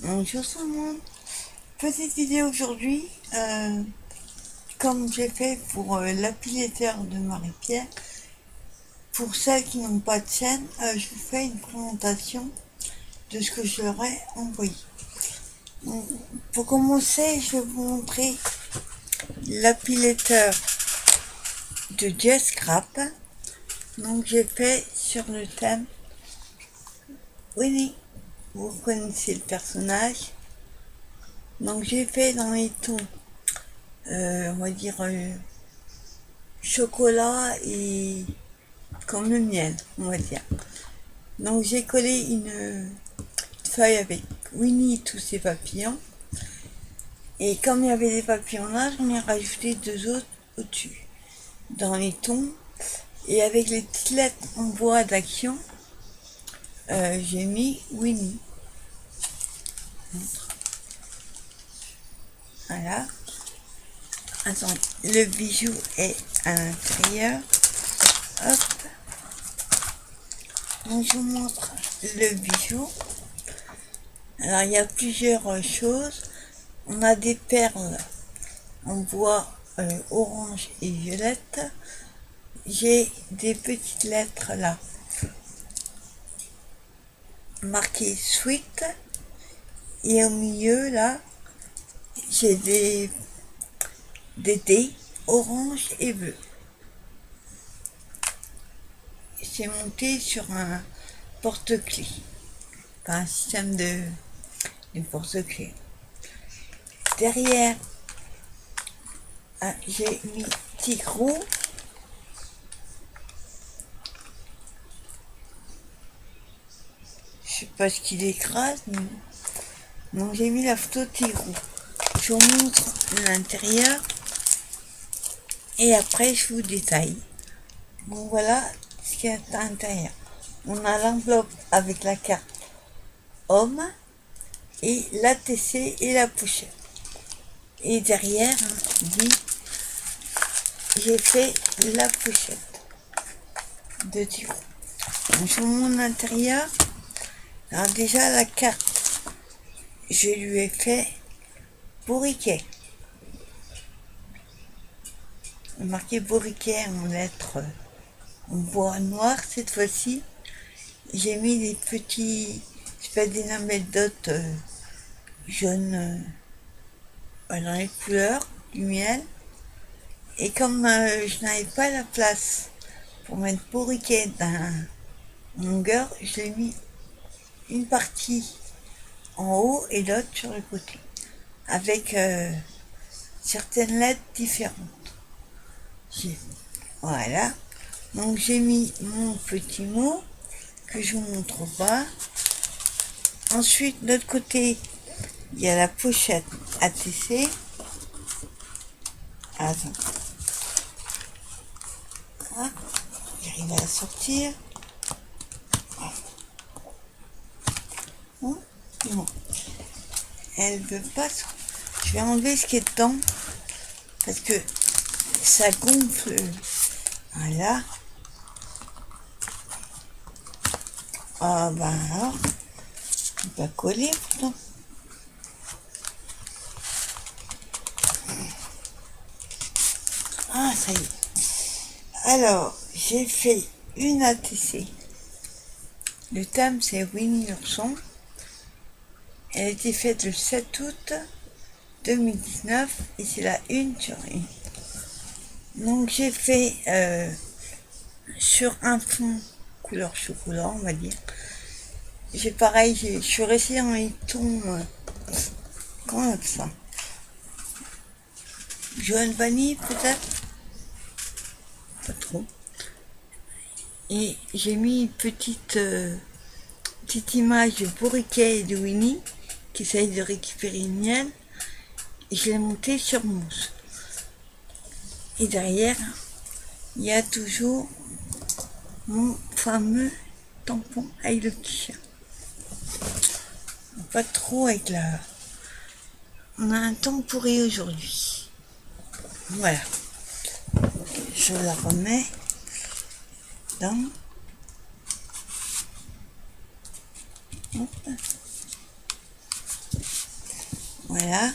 Bonjour tout le monde. Petite idée aujourd'hui, comme j'ai fait pour l'appilateur de Marie-Pierre, pour celles qui n'ont pas de chaîne, je vous fais une présentation de ce que je leur ai envoyé. Donc, pour commencer, je vais vous montrer l'appilateur de Jess Scrap. Donc j'ai fait sur le thème Winnie. Vous connaissez le personnage. Donc j'ai fait dans les tons, on va dire chocolat et comme le miel, on va dire. Donc j'ai collé une feuille avec Winnie et tous ses papillons. Et comme il y avait des papillons là, j'en ai rajouté deux autres au-dessus, dans les tons. Et avec les petites lettres en bois d'action, j'ai mis Winnie. Voilà. Attends, le bijou est à l'intérieur. Hop. Donc je vous montre le bijou. Alors il y a plusieurs choses. On a des perles en bois orange et violette. J'ai des petites lettres là marquées sweet. Et au milieu là, j'ai des dés orange et bleu. C'est monté sur un porte-clés. Pas un système de porte-clés. Derrière, j'ai mis Tigrou. Je sais pas ce qu'il écrase, mais donc j'ai mis la photo Tigrou. Je vous montre l'intérieur et après je vous détaille. Donc voilà ce qu'il y a à l'intérieur. On a l'enveloppe avec la carte homme et l'ATC et la pochette. Et derrière, j'ai fait la pochette de Tigrou. Donc je vous montre l'intérieur. Alors déjà la carte, je lui ai fait bourriquet. Marqué bourriquet en lettres en bois noir cette fois-ci. J'ai mis des petits, je fais des lamelles d'hôte jaune dans les couleurs du miel. Et comme je n'avais pas la place pour mettre bourriquet d'un longueur, j'ai mis une partie en haut et l'autre sur le côté, avec certaines lettres différentes. Voilà. Donc j'ai mis mon petit mot que je vous montre pas. Ensuite, de l'autre côté, il y a la pochette ATC. Attends. Ah, j'arrive à la sortir. Oh, bon. Elle veut pas. Je vais enlever ce qui est dedans parce que ça gonfle. Voilà. Ah ben alors, il va coller pourtant. Ah ça y est. Alors, j'ai fait une ATC. Le thème c'est Winnie l'ourson. Elle a été faite le 7 août 2019 et c'est la une sur une. Donc j'ai fait sur un fond couleur chocolat, on va dire. J'ai pareil, je suis restée dans les tons, comment on appelle ça, jaune vanille peut-être, pas trop. Et j'ai mis une petite image de bourriquet et de Winnie qui essaye de récupérer le miel. Et je l'ai monté sur mousse. Et derrière, il y a toujours mon fameux tampon avec le petit chien. Pas trop avec la... On a un temps pourri aujourd'hui. Voilà. Je la remets dans... Hop. Voilà.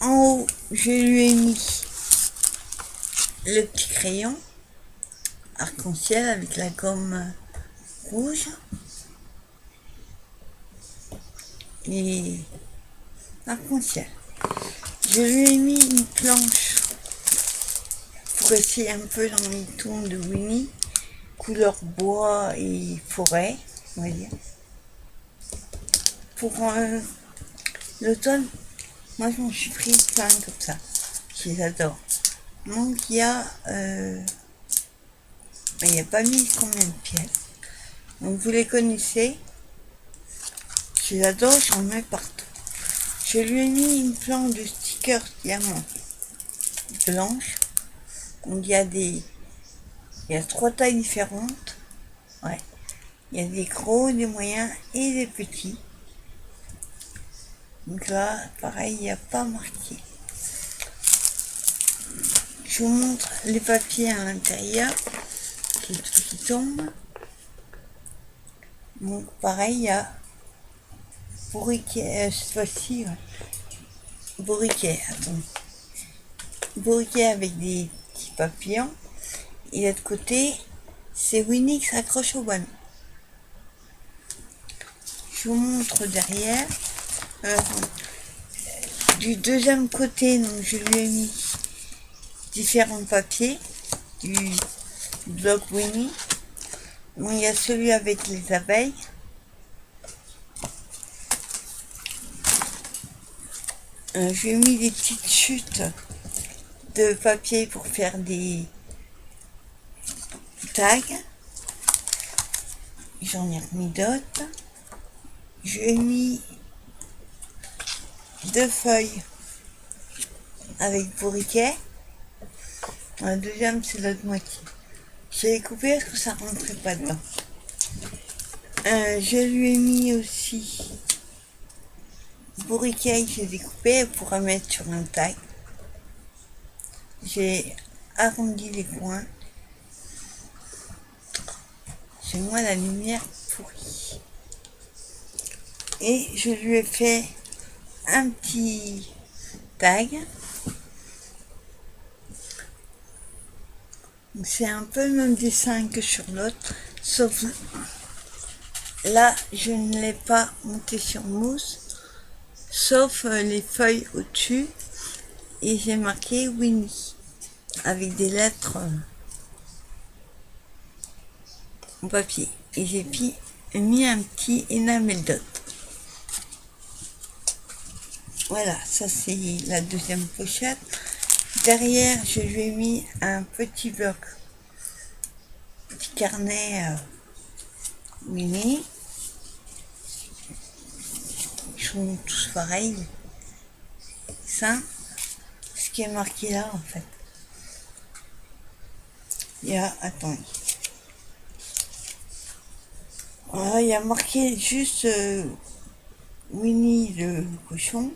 En haut, je lui ai mis le petit crayon arc-en-ciel avec la gomme rouge et arc-en-ciel. Je lui ai mis une planche pour essayer un peu dans les tons de Winnie, couleur bois et forêt, on va dire. Pour l'automne, moi je m'en suis pris plein comme ça, je les adore. Donc il y a pas mis combien de pièces. Donc vous les connaissez, je les adore, j'en mets partout. Je lui ai mis une planche de stickers diamant blanche. Donc il y a 3 tailles différentes. Ouais. Il y a des gros, des moyens et des petits. Donc là, pareil, il n'y a pas marqué. Je vous montre les papiers à l'intérieur, qui tombent. Donc pareil, il y a bourriquet, cette fois-ci, ouais. Bourriquet, attends. Bourriquet avec des petits papillons. Et de l'autre côté, c'est Winnie qui s'accroche au ballon. Je vous montre derrière. Du deuxième côté, donc je lui ai mis différents papiers du bloc Winnie. Bon, il y a celui avec les abeilles. Je lui ai mis des petites chutes de papier pour faire des tags. J'en ai remis d'autres. Je lui ai mis 2 feuilles avec bourriquet. La deuxième, c'est l'autre moitié. J'ai coupé parce que ça rentrait pas dedans. Je lui ai mis aussi bourriquet, j'ai découpé pour remettre sur un tag. J'ai arrondi les coins. Chez moi, la lumière pourrie. Et je lui ai fait un petit tag. C'est un peu le même dessin que sur l'autre, sauf là, je ne l'ai pas monté sur mousse, sauf les feuilles au-dessus, et j'ai marqué Winnie avec des lettres en papier. Et j'ai mis un petit enamel dot. Voilà, ça c'est la deuxième pochette. Derrière, je lui ai mis un petit bloc, petit carnet Winnie. Ils sont tous pareils. Ça, ce qui est marqué là en fait. Il y a, attends. Voilà, il y a marqué juste Winnie le cochon.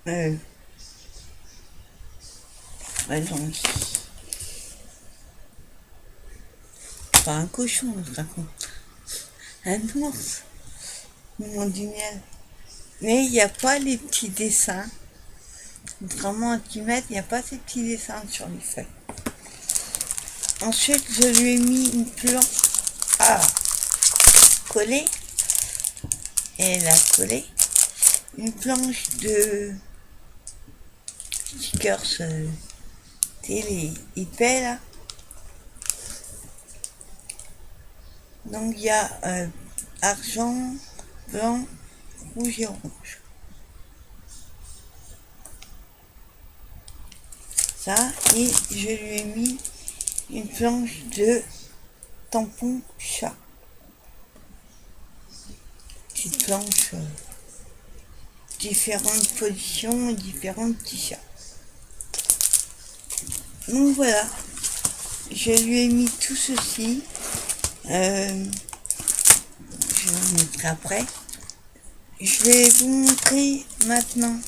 Donc, pas un cochon, je raconte. Un ours. Mon du miel. Mais il n'y a pas les petits dessins. Contrairement à Timette, il n'y a pas ces petits dessins sur les feuilles. Ensuite, je lui ai mis une planche à coller. Et elle a collé une planche de stickers télé épais là. Donc il y a argent, blanc, rouge et orange. Ça, et je lui ai mis une planche de tampon chat. Petite planche, différentes positions et différents petits chats. Donc voilà, je lui ai mis tout ceci. Je vous montrerai après. Je vais vous montrer maintenant.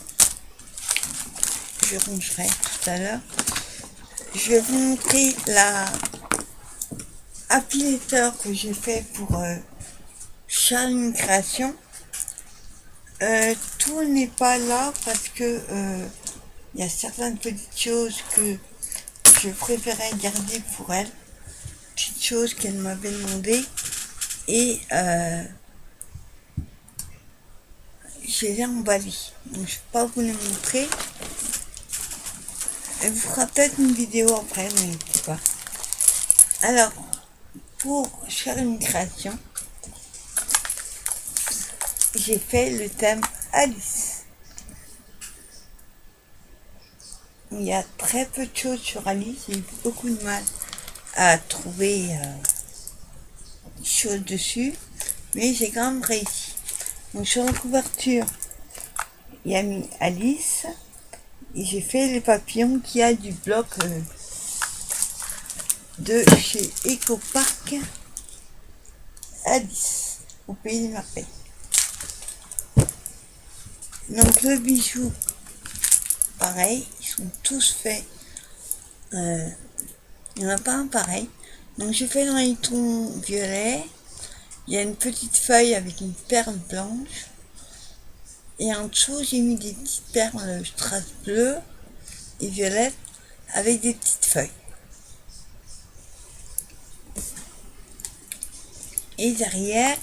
Je rangerai tout à l'heure. Je vais vous montrer la happy letter que j'ai fait pour Charline Création. Tout n'est pas là parce que il y a certaines petites choses que je préférais garder pour elle, petites choses qu'elle m'avait demandé, et je les ai emballées. Donc je ne vais pas vous les montrer. Elle vous fera peut-être une vidéo après, n'hésitez pas. Alors, pour faire une création, j'ai fait le thème Alice. Il y a très peu de choses sur Alice, j'ai eu beaucoup de mal à trouver des choses dessus, mais j'ai quand même réussi. Donc sur la couverture, il y a mis Alice, et j'ai fait les papillons qui a du bloc de chez Ecopark Alice, au pays des merveilles. Donc le bijou, pareil, ils sont tous faits. Il n'y en a pas un pareil. Donc j'ai fait dans les tons violets. Il y a une petite feuille avec une perle blanche. Et en dessous, j'ai mis des petites perles strass bleues et violettes avec des petites feuilles. Et derrière,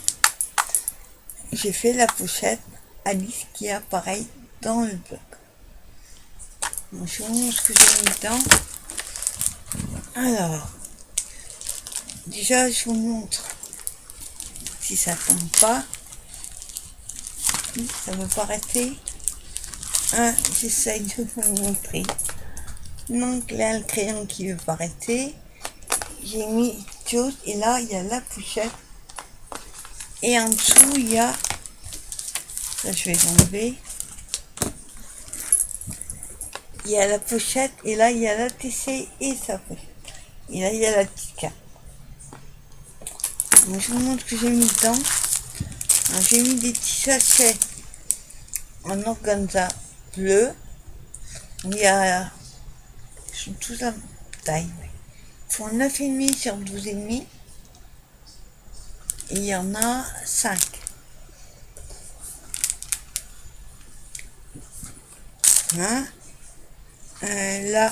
j'ai fait la pochette Alice qui apparaît dans le bloc. Donc, je vous montre ce que j'ai mis dedans. Alors, déjà, je vous montre si ça tombe pas. Ça veut pas arrêter. J'essaye de vous montrer. Donc là, le crayon qui veut pas arrêter. J'ai mis chose et là, il y a la pochette. Et en dessous, il y a... Ça, je vais l'enlever. Il y a la pochette et là, il y a la TC et sa pochette. Et là, il y a la petite carte. Donc, je vous montre ce que j'ai mis dedans. J'ai mis des petits sachets en organza bleu. Il y a... Ils sont tous à taille. Ils font 9,5 sur 12,5. Et il y en a 5. Hein, là,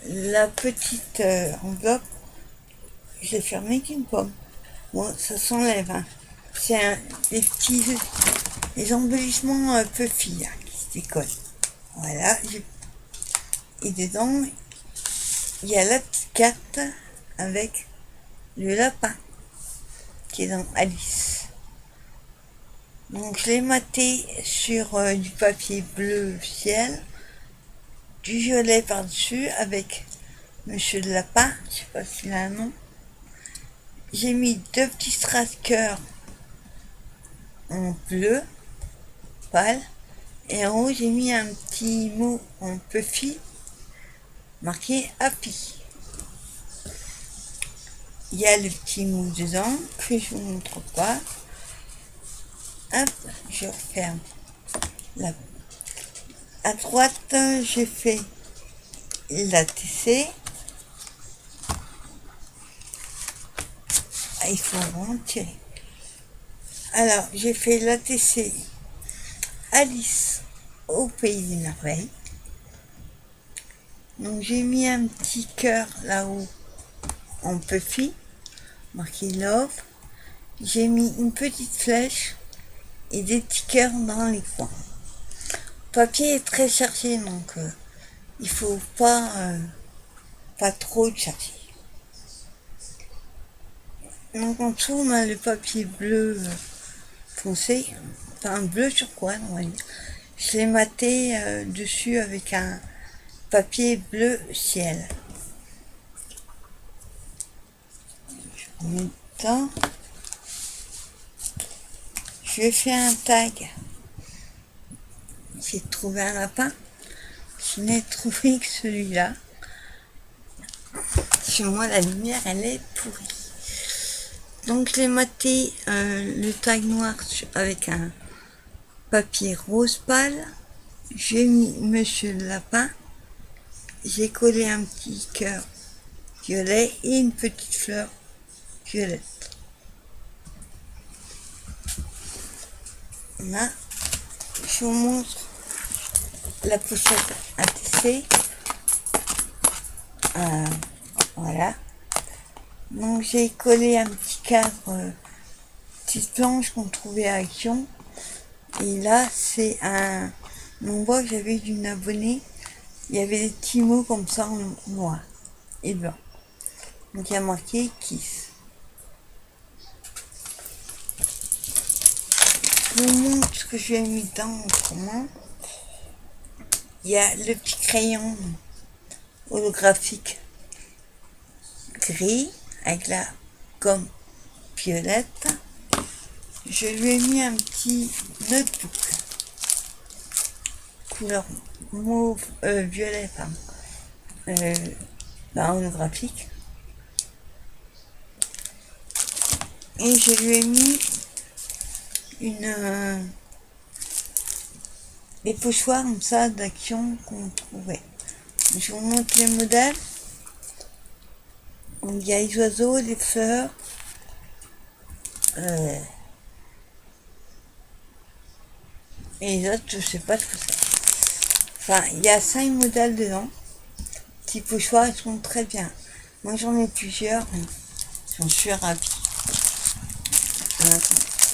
la petite enveloppe, je l'ai fermée qu'une pomme. Bon, ça s'enlève. Hein. C'est des petits les embellissements Puffy hein, qui se décollent. Voilà. Et dedans, il y a la petite carte avec le lapin qui est dans Alice. Donc je l'ai maté sur du papier bleu ciel, du violet par-dessus avec Monsieur le Lapin, je sais pas s'il a un nom. J'ai mis 2 petits strass cœurs en bleu pâle et en haut j'ai mis un petit mot en puffy marqué Happy. Il y a le petit mot dedans que je vous montre pas. Hop, je referme. Là. À droite, j'ai fait la TC. Ah, il faut vraiment tirer. Alors, j'ai fait la TC Alice au pays des merveilles. Donc, j'ai mis un petit cœur là-haut en puffy, marqué Love. J'ai mis une petite flèche et des petits cœurs dans les coins. Le papier est très chargé, donc il faut pas trop le charger. Donc en dessous, on a le papier bleu foncé, enfin bleu turquoise, on va dire. Je l'ai maté dessus avec un papier bleu ciel. Je mets dedans. Je vais faire un tag. J'ai trouvé un lapin. Je n'ai trouvé que celui-là. Chez moi, la lumière, elle est pourrie. Donc, je l'ai maté le tag noir avec un papier rose pâle. J'ai mis Monsieur le Lapin. J'ai collé un petit cœur violet et une petite fleur violette. Là, je vous montre la pochette ATC. Voilà. Donc j'ai collé un petit cadre, petite planche qu'on trouvait à Action. Et là, c'est un envoi que j'avais d'une abonnée. Il y avait des petits mots comme ça en noir et blanc. Donc il y a marqué Kiss. Je vous montre ce que je lui ai mis dedans autrement. Il y a le petit crayon holographique gris avec la gomme violette. Je lui ai mis un petit notebook couleur mauve, violet, holographique. Et je lui ai mis des pochoirs comme ça d'Action qu'on trouvait. Je vous montre les modèles. Il y a les oiseaux, les fleurs, et les autres, je sais pas ce que c'est. Enfin, il y a 5 modèles dedans. Petits pochoirs, ils sont très bien. Moi, j'en ai plusieurs. J'en suis ravie.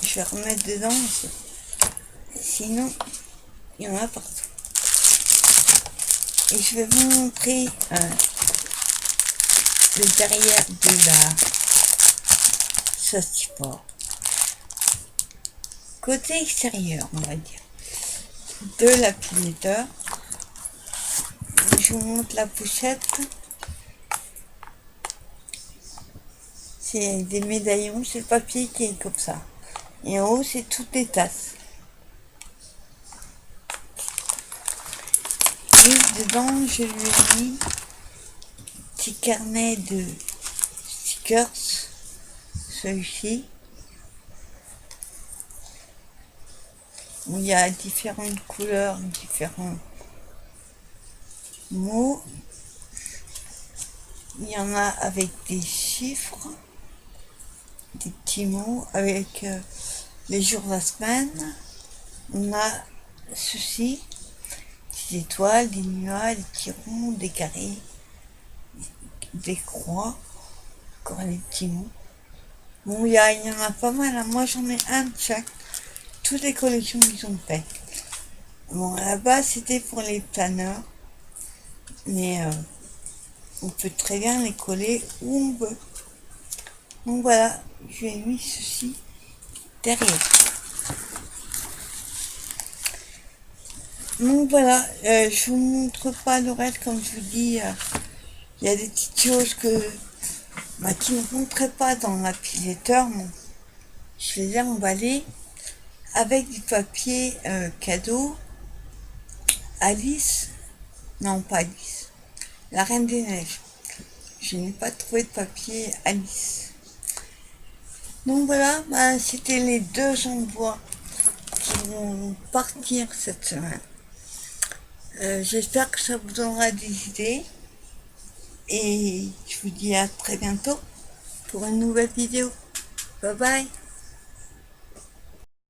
Je vais remettre dedans. Sinon, il y en a partout. Et je vais vous montrer le derrière de la Sostipor. Côté extérieur, on va dire, de l'applicateur. Je vous montre la pochette. C'est des médaillons, c'est le papier qui est comme ça. Et en haut, c'est toutes les tasses. Et dedans, je lui ai mis un petit carnet de stickers. Celui-ci. Où il y a différentes couleurs, différents mots. Il y en a avec des chiffres, des petits mots, avec les jours de la semaine. On a ceci, des étoiles, des nuages, des petits ronds, des carrés, des croix, encore les petits mots. Bon, il y en a pas mal, hein. Moi j'en ai un de chaque, toutes les collections qu'ils ont fait. Bon, à la base c'était pour les planeurs, mais on peut très bien les coller où on veut. Donc voilà, je lui ai mis ceci derrière. Donc voilà, je vous montre pas le reste, comme je vous dis, il y a des petites choses qui ne rentraient pas dans l'applicateur. Bon, je les ai emballées avec du papier cadeau. Alice, non pas Alice, la Reine des Neiges. Je n'ai pas trouvé de papier Alice. Donc voilà, c'était les 2 envois qui vont partir cette semaine. J'espère que ça vous donnera des idées. Et je vous dis à très bientôt pour une nouvelle vidéo. Bye bye.